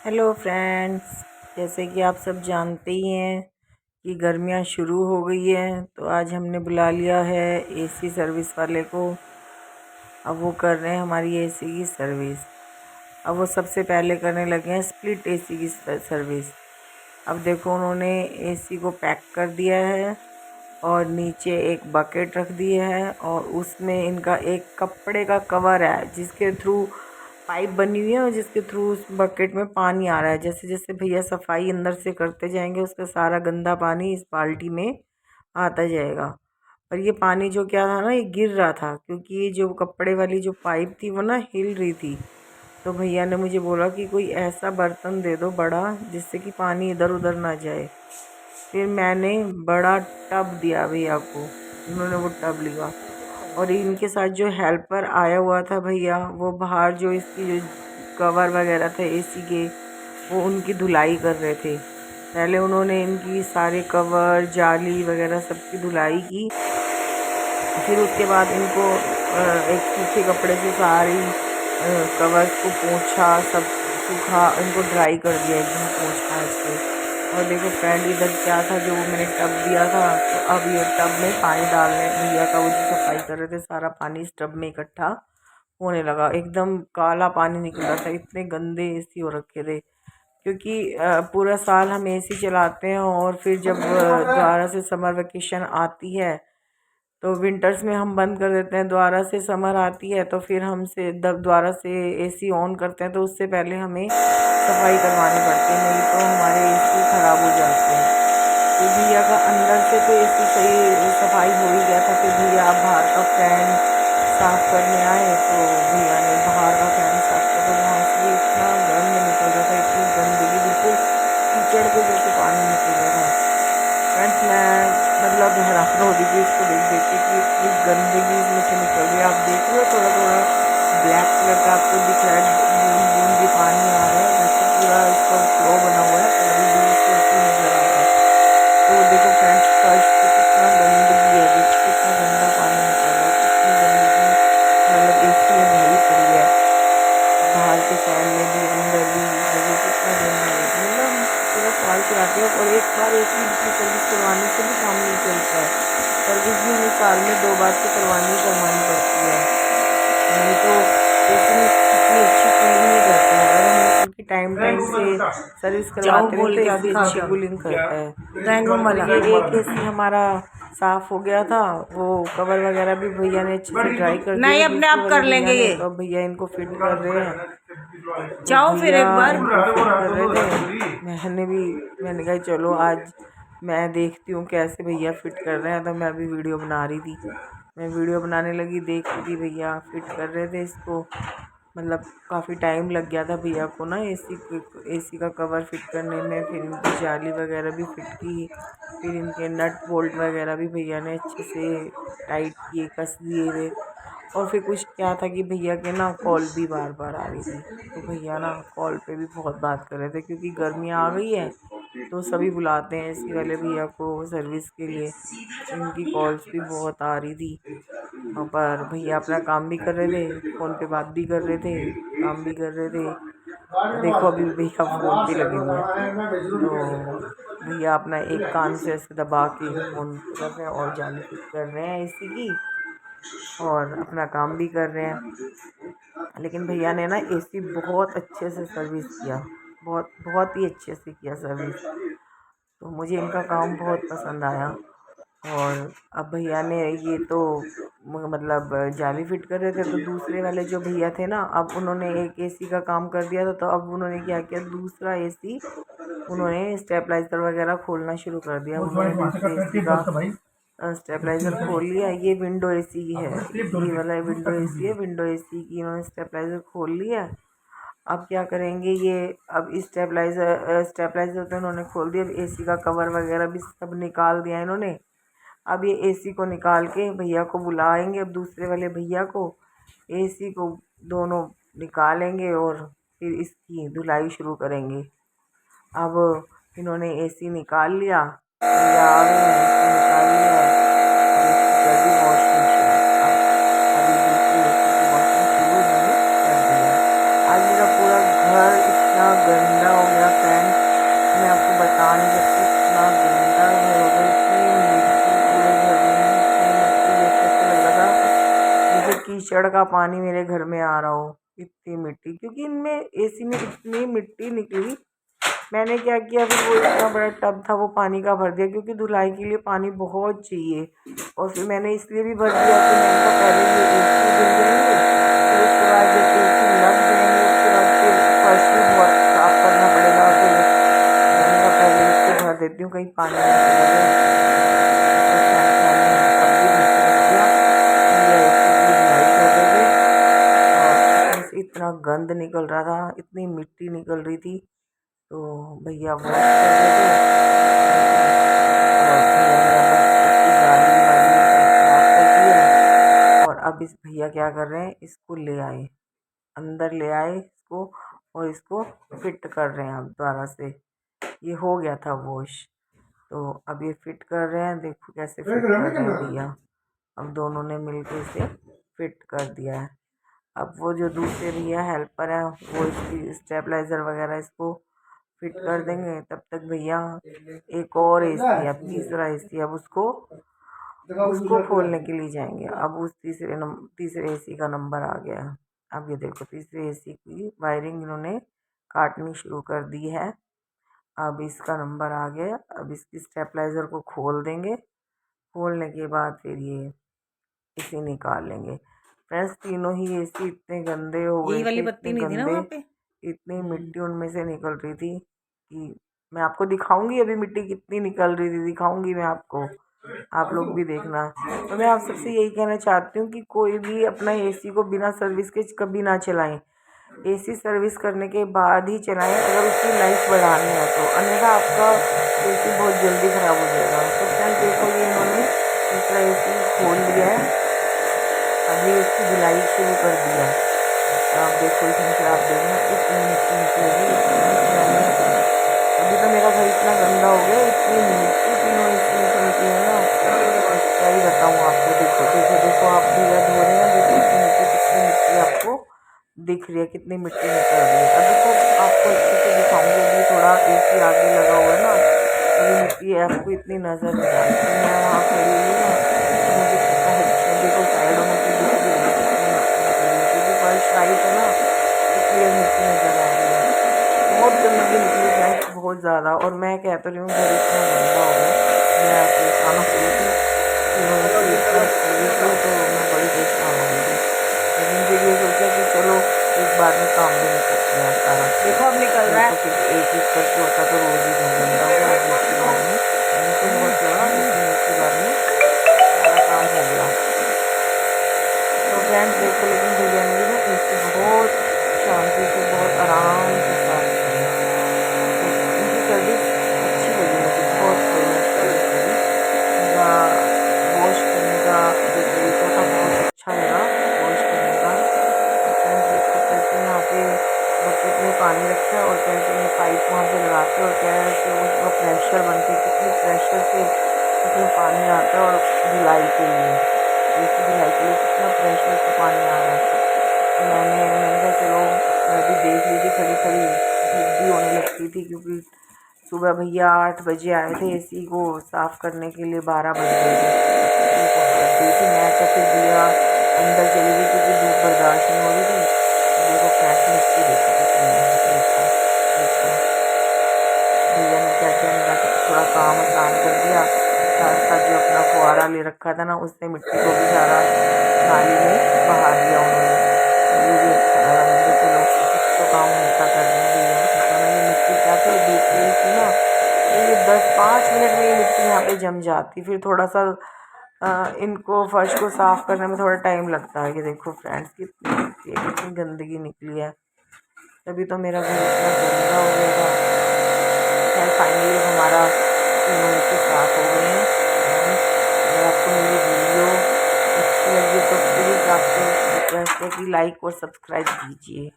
Hello friends, जैसे कि आप सब जानते ही हैं कि गर्मियां शुरू हो गई हैं, तो आज हमने बुला लिया है एसी सर्विस वाले को। अब वो कर रहे हैं हमारी एसी की सर्विस। अब वो सबसे पहले करने लगे हैं स्प्लिट एसी की सर्विस। अब देखो, उन्होंने एसी को पैक कर दिया है और नीचे एक बकेट रख दी है और उसमें इनका एक कपड़े का कवर है जिसके थ्रू पाइप बनी हुई है और जिसके थ्रू उस बकेट में पानी आ रहा है। जैसे जैसे भैया सफाई अंदर से करते जाएंगे उसका सारा गंदा पानी इस बाल्टी में आता जाएगा। और ये पानी जो क्या था ना, ये गिर रहा था क्योंकि ये जो कपड़े वाली जो पाइप थी वो ना हिल रही थी। तो भैया ने मुझे बोला कि कोई ऐसा बर्तन दे दो बड़ा जिससे कि पानी इधर उधर ना जाए। फिर मैंने बड़ा टब दिया भैया को, उन्होंने वो टब लिया। और इनके साथ जो हेल्पर आया हुआ था भैया, वो बाहर जो इसकी जो कवर वगैरह थे एसी के, वो उनकी धुलाई कर रहे थे। पहले उन्होंने इनकी सारे कवर जाली वगैरह सबकी धुलाई की। फिर उसके बाद इनको एक सूखे कपड़े से सारी कवर को पोंछा, सब सूखा, इनको ड्राई कर दिया एकदम पोंछ पाछ के। और देखो फ्रेंड, इधर क्या था, जो मैंने टब दिया था, तो अब ये टब में पानी डालने भैया का वो जो सफाई कर रहे थे, सारा पानी इस टब में इकट्ठा होने लगा। एकदम काला पानी निकल रहा था, इतने गंदे एसी हो रखे थे। क्योंकि पूरा साल हम एसी चलाते हैं और फिर जब दोबारा से समर वेकेशन आती है तो विंटर्स में हम बंद कर देते हैं। दोबारा से समर आती है तो फिर हमसे दोबारा से एसी ऑन करते हैं, तो उससे पहले हमें सफाई करवानी पड़ती है, नहीं तो हमारे एसी ख़राब हो जाते हैं। तो भैया का अंदर से तो एसी सही सफाई हो ही गया था। फिर भैया आप बाहर का फैन साफ़ करने आए तो भैया ने बाहर का फैन साफ़ किया, तो वहाँ से इतना गंद निकल रहा था, इतनी गंदगी, बिल्कुल कीचड़ के जैसे पानी निकल रहा था। फ्रेंड्स, मैं मतलब हैरान हो रही थी इसको देख देख के कि इतनी गंदगी इसमें से निकल रही है। आप देख रहे हो थोड़ा थोड़ा ब्लैक कलर का आपको दिख रहा है, बूंद बूंद भी पानी आ रहा है, वैसे पूरा इसका फ्लो बना हुआ है, पूरी दूर से ऐसे नजर आ रहा है। तो देखो फ्रेंड्स, फर्श पे कितना गंदगी है, देखो कितना गंदा पानी निकल रहा है, कितनी गंदगी मतलब एसी में भरी पड़ी है। बाहर के फैन में भी अंदर भी देखो कितना गंदा है। मतलब हम पूरा साल चलाते हैं और एक बार एसी की सर्विस करवाने से भी काम नहीं चलता है। सर्विस भी हमें साल में 2 बार तो करवानी पड़ती है, नहीं तो एसी में इतनी अच्छी कूलिंग नहीं करते हैं। अगर हम उनकी टाइम टाइम से सर्विस करवाते रहे तो एसी अच्छी कूलिंग करता है। ये एक एसी हमारा साफ़ हो गया था, वो कवर वगैरह भी भैया ने अच्छे से ड्राई कर दिया, नहीं अपने आप कर लेंगे ये। तो अब भैया इनको फिट कर रहे हैं। तो जाओ फिर एक बार। इनको फिट कर रहे थे। मैंने कहा चलो आज मैं देखती हूँ कैसे भैया फिट कर रहे हैं, तो मैं अभी वीडियो बना रही थी। मैं वीडियो बनाने लगी, देख रही थी भैया फिट कर रहे थे इसको। मतलब काफ़ी टाइम लग गया था भैया को ना एसी का कवर फिट करने में। फिर इनकी जाली वगैरह भी फिट की, फिर इनके नट बोल्ट वगैरह भी भैया ने अच्छे से टाइट किए, कस दिए थे। और फिर कुछ क्या था कि भैया के ना कॉल भी बार बार आ रही थी, तो भैया ना कॉल पे भी बहुत बात कर रहे थे क्योंकि गर्मियाँ आ गई है, तो सभी बुलाते हैं एसी वाले भैया को सर्विस के लिए। तो इनकी कॉल्स भी बहुत आ रही थी, पर भैया अपना काम भी कर रहे थे, फ़ोन पे बात भी कर रहे थे, काम भी कर रहे थे। देखो अभी भैया फ़ोन पे लगे हुए हैं, तो भैया अपना एक कान से ऐसे दबा के फ़ोन कर रहे हैं और जाली फिट कर रहे हैं एसी की, और अपना काम भी कर रहे हैं। लेकिन भैया ने ना एसी बहुत अच्छे से सर्विस किया, बहुत बहुत ही अच्छे से किया सर्विस। तो मुझे इनका काम बहुत पसंद आया। और अब भैया ने ये तो मतलब जाली फिट कर रहे थे, तो दूसरे वाले जो भैया थे ना, अब उन्होंने एक एसी का काम कर दिया था, तो अब उन्होंने क्या किया, दूसरा एसी उन्होंने स्टेबलाइजर वगैरह खोलना शुरू कर दिया। उन्होंने दूसरे एसी का स्टेबलाइजर खोल लिया। ये विंडो एसी है, ये वाला विंडो एसी है, विंडो एसी की इन्होंने स्टेबलाइजर खोल लिया। अब क्या करेंगे ये, अब स्टेबलाइजर तो इन्होंने खोल दिया, अब एसी का कवर वगैरह भी सब निकाल दिया इन्होंने। अब ये एसी को निकाल के भैया को बुलाएंगे, अब दूसरे वाले भैया को, एसी को दोनों निकालेंगे और फिर इसकी धुलाई शुरू करेंगे। अब इन्होंने एसी निकाल लिया, भैया आ गए हैं, एसी निकाल लिया है, अब इसकी कर दी वॉशिंग शुरू। अभी दूसरी एसी की वॉशिंग शुरू इन्होंने कर दी है। आज मेरा पूरा घर इतना गंदा पानी मेरे घर में आ रहा हो, इतनी मिट्टी, क्योंकि इनमें एसी में इतनी मिट्टी निकली। मैंने क्या किया, फिर वो इतना बड़ा टब था वो पानी का भर दिया, क्योंकि धुलाई के लिए पानी बहुत चाहिए। और फिर मैंने इसलिए भी भर दिया कि मैंने कहा पहले ये एसी धुल जाएंगे, फिर उसके बाद जब एसी लग जाएंगे उसके बाद फिर फर्श भी बहुत साफ करना पड़ेगा। फिर मैंने कहा पहले इसको भर देती हूँ, कहीं पानी ना चला जाए। इतना गंद निकल रहा था, इतनी मिट्टी निकल रही थी, तो भैया वॉश कर रहे थे और और अब इस भैया क्या कर रहे हैं, इसको ले आए, अंदर ले आए इसको, और इसको फिट कर रहे हैं अब दोबारा से। ये हो गया था वॉश, तो अब ये फिट कर रहे हैं। देखो कैसे फिट कर रहे हैं भैया, अब दोनों ने मिलकर इसे फिट कर दिया है। अब वो जो दूसरे भैया हेल्पर है वो इसकी स्टेबलाइज़र वगैरह इसको फिट कर देंगे। तब तक भैया एक और एसी है, अब तीसरा एसी, अब उसको खोलने के लिए जाएंगे। अब उस तीसरे एसी का नंबर आ गया। अब ये देखो तीसरे एसी की वायरिंग इन्होंने काटनी शुरू कर दी है। अब इसका नंबर आ गया, अब इसकी स्टेबलाइज़र को खोल देंगे। खोलने के बाद फिर ये इसे निकाल लेंगे। फ्रेंड्स तीनों ही एसी इतने गंदे हो गए थे, इतने गंदे, इतनी मिट्टी उनमें से निकल रही थी कि मैं आपको दिखाऊंगी, अभी मिट्टी कितनी निकल रही थी दिखाऊंगी मैं आपको, आप लोग भी देखना। तो मैं आप सबसे यही कहना चाहती हूँ कि कोई भी अपना एसी को बिना सर्विस के कभी ना चलाएं। एसी सर्विस करने के बाद ही चलाएं अगर उसकी लाइफ बढ़ानी है तो, अन्यथा आपका एसी बहुत जल्दी ख़राब हो जाएगा। तो फ्रेंड्स देखो ये इन्होंने दूसरा एसी खोल लिया है, अभी इसकी धुलाई शुरू कर दिया। आप देखो इसमें से, आप देखना इतनी मिट्टी निकलेगी। अभी तो मेरा घर इतना गंदा हो गया, इतनी मिट्टी तीनों एसी से निकली है ना, क्या ही बताऊँ आपको। देखो देखो देखो आप भैया धो रहे हैं, देखो इसकी नीचे कितनी मिट्टी आपको दिख रही है, कितनी मिट्टी निकल रही है। अभी तो आपको अच्छे से दिखाऊंगी, अभी थोड़ा एसी आगे लगा हुआ है ना, अभी मिट्टी आपको इतनी नज़र नहीं आ रही। मैं वहाँ खड़ी हुई ना, तो मुझे पता है, देखो साइडों में से दिख रही है कितनी मिट्टी निकल रही है, क्योंकि फर्श टाइट है ना, इसलिए मिट्टी नज़र आ रही है। बहुत गंदगी निकली फ्रेंड्स, बहुत ज़्यादा। और मैं कहता रही हूँ घर इतना गंदा हो गया, मैं परेशान हो गई थी, इतना सर्विस हुई तो मैं बड़ी परेशान हो गई थी। लेकिन फिर ये सोचा कि चलो एक बार में काम भी निकल गया सारा। देखो अब निकल रहा है, तो फिर एक एक करके होता तो रोज़ ही घर गंदा हो गया। आज एक ही बार में टाइम तो बहुत लगा, लेकिन एक ही बार में सारा काम हो गया। तो फ्रेंड्स देखो, लेकिन भैया ने भी ना एसी बहुत शांति से, बहुत आराम से साफ किया, तो उनकी सर्विस अच्छी लगी मुझे, बहुत बढ़िया सर्विस लगी। उनका वॉश करने का जो तरीका था बहुत अच्छा लगा वॉश करने का। फ्रेंड्स देखो कैसे यहाँ पे बकेट में पानी रखा है और कैसे ये पाइप वहाँ पे लगाते हैं, और कैसे उसका प्रेशर बनते, कितने प्रेशर से उसमें पानी आता है। और धुलाई के लिए, एसी धुलाई के लिए कितना प्रेशर से पानी आ रहा है। तो मैंने कहा चलो मैं भी देख ली थी, खड़ी खड़ी धूप भी होने लगती थी, क्योंकि सुबह भैया 8 बजे आए थे एसी को साफ़ करने के लिए, 12 बज गए थे, धूप होने लग गई थी। मैं तो फिर भैया अंदर चली गई क्योंकि धूप बर्दाश्त नहीं हो रही थी। देखो फ्रेंड्स मिट्टी देखो कितनी है, देखो देखो भैया ने क्या किया, मेरा थोड़ा काम आसान कर दिया। साथ साथ जो अपना फुहारा ले रखा था ना, उससे मिट्टी को भी सारा नाली में बहा दिया उन्होंने। ये भी अच्छा लगा, मैंने कहा चलो कुछ तो काम हल्का कर रहे हैं भैया। वरना ये मिट्टी क्या थी, धूप तेज थी ना, तो ये 10-5 मिनट में ये मिट्टी यहाँ पे जम जाती। फिर थोड़ा सा इनको फर्श को साफ़ करने में थोड़ा टाइम लगता है। ये देखो फ्रेंड्स कितनी मिट्टी है, कितनी गंदगी निकली है, तभी तो मेरा घर इतना गंदा हो गया था। खैर फाइनली हमारा तीनों एसी साफ़ हो गए हैं। अगर आपको मेरी वीडियो अच्छी लगी तो प्लीज़ आपसे रिक्वेस्ट है कि लाइक और सब्सक्राइब कीजिए।